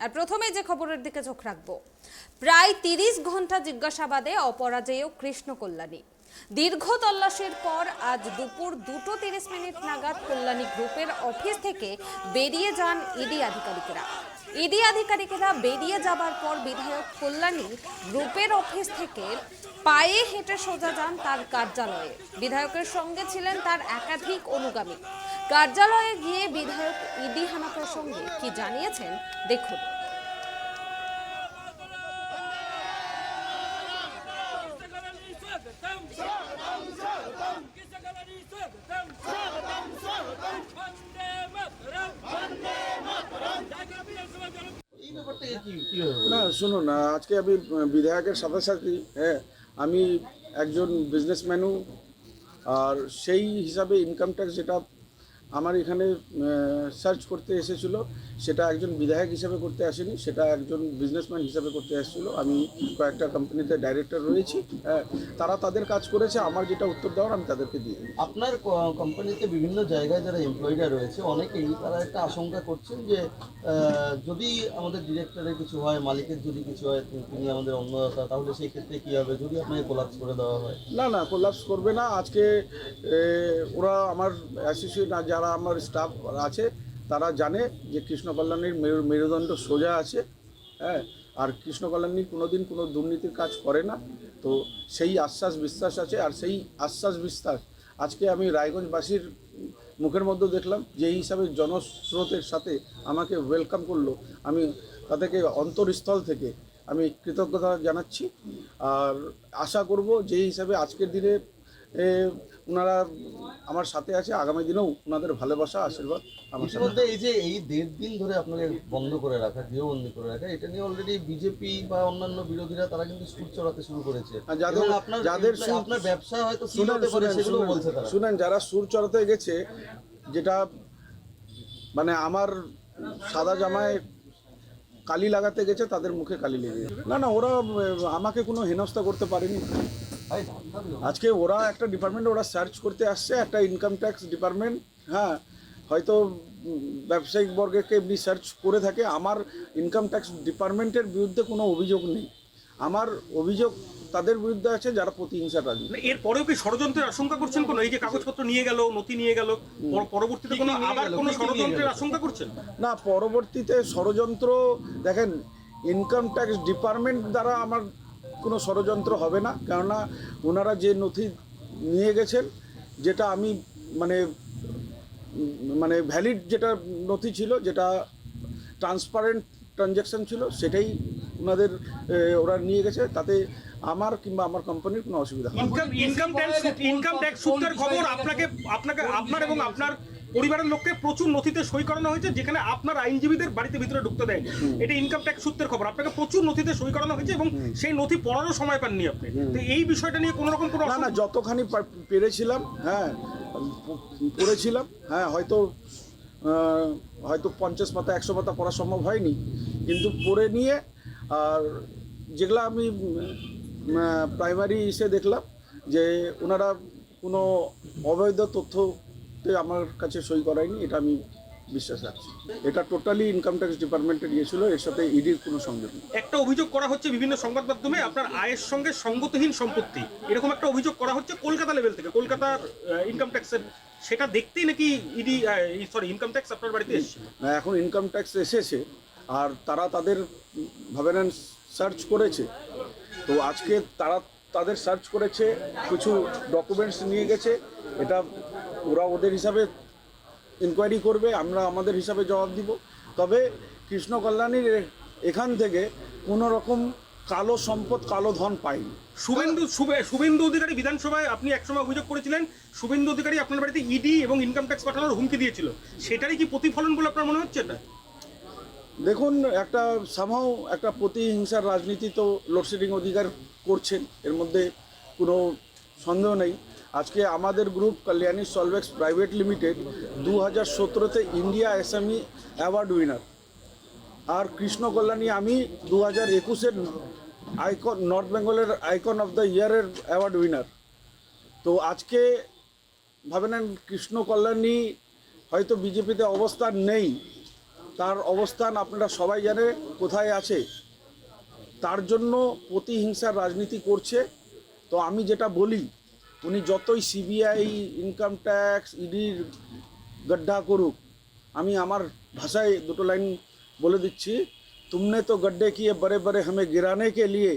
আর প্রথমে যে খবরের দিকে চোখ রাখবো, প্রায় 30 ঘন্টা জিজ্ঞাসাবাদে অপরাজেয় কৃষ্ণ কল্যাণী। দীর্ঘ তল্লাশির পর আজ দুপুর 2:30 নাগাদ কল্যাণী গ্রুপের অফিস থেকে বেরিয়ে যান ইডি আধিকারিকেরা। ইডি আধিকারিকেরা বেরিয়ে যাবার পর বিধায়ক কল্যাণী গ্রুপের অফিস থেকে পায়ে হেঁটে সোজা যান তার কার্যালয়ে। বিধায়কের সঙ্গে ছিলেন তার একাধিক অনুগামী। কার্যালয়ে গিয়ে বিধায়ক ইডি হানা প্রসঙ্গে কি জানিয়েছেন দেখুন। না শুনুন, আজকে আমি বিধায়কের সাথে সাথে আমি একজন বিজনেসম্যানও, আর সেই হিসাবে ইনকাম ট্যাক্স যেটা আমার এখানে সার্চ করতে এসেছিলো সেটা একজন বিধায়ক হিসাবে করতে আসেনি, সেটা একজন বিজনেসম্যান হিসাবে করতে এসেছিলো। আমি কয়েকটা কোম্পানিতে ডাইরেক্টর রয়েছি, তারা তাদের কাজ করেছে, আমার যেটা উত্তর দেওয়ার আমি তাদেরকে দিয়ে দিই। আপনার কোম্পানিতে বিভিন্ন জায়গায় যারা এমপ্লয়িরা রয়েছে অনেকেই তারা একটা আশঙ্কা করছেন যে যদি আমাদের ডিরেক্টরের কিছু হয়, মালিকের যদি কিছু হয়, তিনি আমাদের অন্যদাতা, তাহলে সেই ক্ষেত্রে কী হবে যদি আপনাকে কোলাপস করে দেওয়া হয়? না না, কোলাপস করবে না। আজকে ওরা আমার অ্যাসোসিয়েট যারা আমার স্টাফ আছে তারা জানে যে কৃষ্ণ কল্যাণীর মেরুদণ্ড সোজা আছে, আর কৃষ্ণ কল্যাণী কোনোদিন কোনো দুর্নীতির কাজ করে না। তো সেই আশ্বাস বিশ্বাস আছে, আর সেই আশ্বাস বিশ্বাস আজকে আমি রায়গঞ্জবাসীর মুখের মধ্যে দেখলাম, যেই হিসাবে জনস্রোতের সাথে আমাকে ওয়েলকাম করলো, আমি তাদেরকে অন্তরস্থল থেকে আমি কৃতজ্ঞতা জানাচ্ছি। আর আশা করব যেই হিসাবে আজকের দিনে ওনারা আমার সাথে আছে, আগামী দিনেও ওনাদের ভালোবাসা আশীর্বাদ আমার সাথে। ইতিমধ্যে এই যে এই 1.5 দিন ধরে আপনাকে বন্ধ করে রাখা, গৃহবন্দী করে রাখা, এটা নিয়ে অলরেডি বিজেপি বা অন্যান্য বিরোধীরা তারা কিন্তু সুর চড়াতে শুরু করেছে। যাদের আপনার ব্যবসা হয়তো সেগুলো বলছে তারা। শুনেন, যারা সুর চড়াতে গেছে, যেটা মানে আমার সাদা জামায় কালি লাগাতে গেছে, তাদের মুখে কালি লেগে না না, ওরা আমাকে কোনো হেনস্থা করতে পারেনি। আজকে ওরা একটা ডিপার্টমেন্ট ওরা সার্চ করতে আসছে, একটা ইনকাম ট্যাক্স ডিপার্টমেন্ট, হয়তো ব্যবসায়িক বর্গকে এমনি সার্চ করে থাকে। আমার ইনকাম ট্যাক্স ডিপার্টমেন্টের বিরুদ্ধে কোনো অভিযোগ নেই, আমার অভিযোগ তাদের বিরুদ্ধে আছে যারা প্রতিহিংসাবাদী। এর পরেও কি ষড়যন্ত্রের আশঙ্কা করছেন? কোনো এই যে কাগজপত্র নিয়ে গেল, নথি নিয়ে গেল, পরবর্তীতে কোনো আবার কোনো ষড়যন্ত্রের আশঙ্কা করছেন? না, পরবর্তীতে ষড়যন্ত্র দেখেন, ইনকাম ট্যাক্স ডিপার্টমেন্ট দ্বারা আমার কোনো ষড়যন্ত্র হবে না, কেননা ওনারা যে নথি নিয়ে গেছেন, যেটা আমি মানে মানে ভ্যালিড যেটা নথি ছিল, যেটা ট্রান্সপারেন্ট ট্রানজ্যাকশন ছিল, সেটাই ওরা নিয়ে গেছে। তাতে আমার কিংবা আমার কোম্পানির কোনো অসুবিধা হয় না। ইনকাম ট্যাক্স সূত্রের খবর আপনার এবং আপনার পরিবারের লোককে প্রচুর নথিতে সই করানো হয়েছে, যেখানে আপনার আইনজীবীদের বাড়িতে ভিতরে ঢুকতে দেয়নি। এটা ইনকাম ট্যাক্স সূত্রের খবর, আপনাকে প্রচুর নথিতে সই করানো হয়েছে এবং সেই নথি পড়ারও সময় পাননি আপনি। তো এই বিষয়টা নিয়ে কোনো রকম কোনো না, যতখানি পেরেছিলাম পড়েছিলাম, হয়তো 50 পাতা 100 পাতা পড়া সম্ভব হয়নি, কিন্তু পড়ে নিয়ে, আর যেগুলো আমি প্রাইমারি এসে দেখলাম যে ওনারা কোনো অবৈধ তথ্যতে আমার কাছে সই করায়নি, এটা আমি বিশ্বাস রাখছি। এটা টোটালি ইনকাম ট্যাক্স ডিপার্টমেন্টে গিয়েছিল, এর সাথে ইডির কোনো সংযোগ নেই। একটা অভিযোগ করা হচ্ছে বিভিন্ন সংবাদ মাধ্যমে, আপনার আয়ের সঙ্গে সঙ্গতিহীন সম্পত্তি, এরকম একটা অভিযোগ করা হচ্ছে কলকাতা লেভেল থেকে, কলকাতার ইনকাম ট্যাক্সের। সেটা দেখতেই নাকি ইনকাম ট্যাক্স আপনার বাড়িতে এসেছিল? এখন ইনকাম ট্যাক্স এসেছে, আর তারা তাদের ভাবেন সার্চ করেছে। তো আজকে তারা তাদের সার্চ করেছে, কিছু ডকুমেন্টস নিয়ে গেছে, এটা ওরা ওদের হিসাবে ইনকোয়ারি করবে, আমরা আমাদের হিসাবে জবাব দিব। তবে কৃষ্ণ কল্যাণীর এখান থেকে কোনো রকম কালো সম্পদ, কালো ধন পাইনি। শুভেন্দু অধিকারী বিধানসভায় আপনি একসময় অভিযোগ করেছিলেন, শুভেন্দু অধিকারী আপনার বাড়িতে ইডি এবং ইনকাম ট্যাক্স পাঠানোর হুমকি দিয়েছিল, সেটারই কি প্রতিফলন বলে আপনার মনে হচ্ছে? এটা দেখুন, একটা প্রতিহিংসার রাজনীতি তো লোডশেডিং অধিকার করছেন, এর মধ্যে কোনো সন্দেহ নেই। আজকে আমাদের group Kalyani Solvex private limited 2017-তে ইন্ডিয়া এসএমই অ্যাওয়ার্ড উইনার, আর কৃষ্ণ কল্যাণী আমি 2021-এর আইকন, নর্থ বেঙ্গলের আইকন অফ দ্য ইয়ারের অ্যাওয়ার্ড উইনার। তো আজকে ভাবে নেন, কৃষ্ণ কল্যাণী হয়তো বিজেপিতে অবস্থান নেই, তার অবস্থান আপনারা সবাই জানে কোথায় আছে, তার জন্য প্রতিহিংসার রাজনীতি করছে। তো আমি যেটা বলি, উনি যতই সিবিআই, ইনকাম ট্যাক্স, ইডির গड्ढा করুক, আমি আমার ভাষায় দুটো লাইন বলে দিচ্ছি। तुमने तो गड्ढे किए बड़े बड़े हमें गिराने के लिए,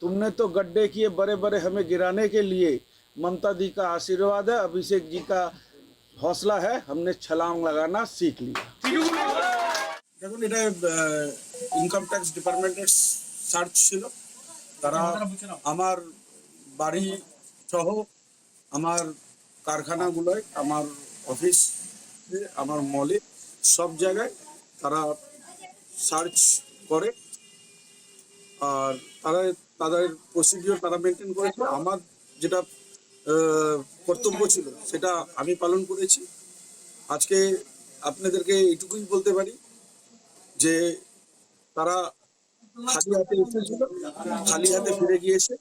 तुमने तो गड्ढे किए बड़े बड़े हमें गिराने के लिए, ममता दी का आशीर्वाद है, अभिषेक जी का हौसला है, हमने छलांग लगाना सीख लिया। দেখুন, এটা ইনকাম ট্যাক্স ডিপার্টমেন্টের সার্চ ছিল। তারা আমার বাড়ি সহ আমার কারখানাগুলোয়, আমার অফিস, আমার মলে, সব জায়গায় তারা সার্চ করে। আর তারা তাদের প্রসিডিওর তারা মেনটেন করেছে। আমার যেটা কর্তব্য ছিল সেটা আমি পালন করেছি। আজকে আপনাদেরকে এইটুকুই বলতে পারি যে তারা খালি হাতে এসেছিল, খালি হাতে ফিরে গিয়েছে।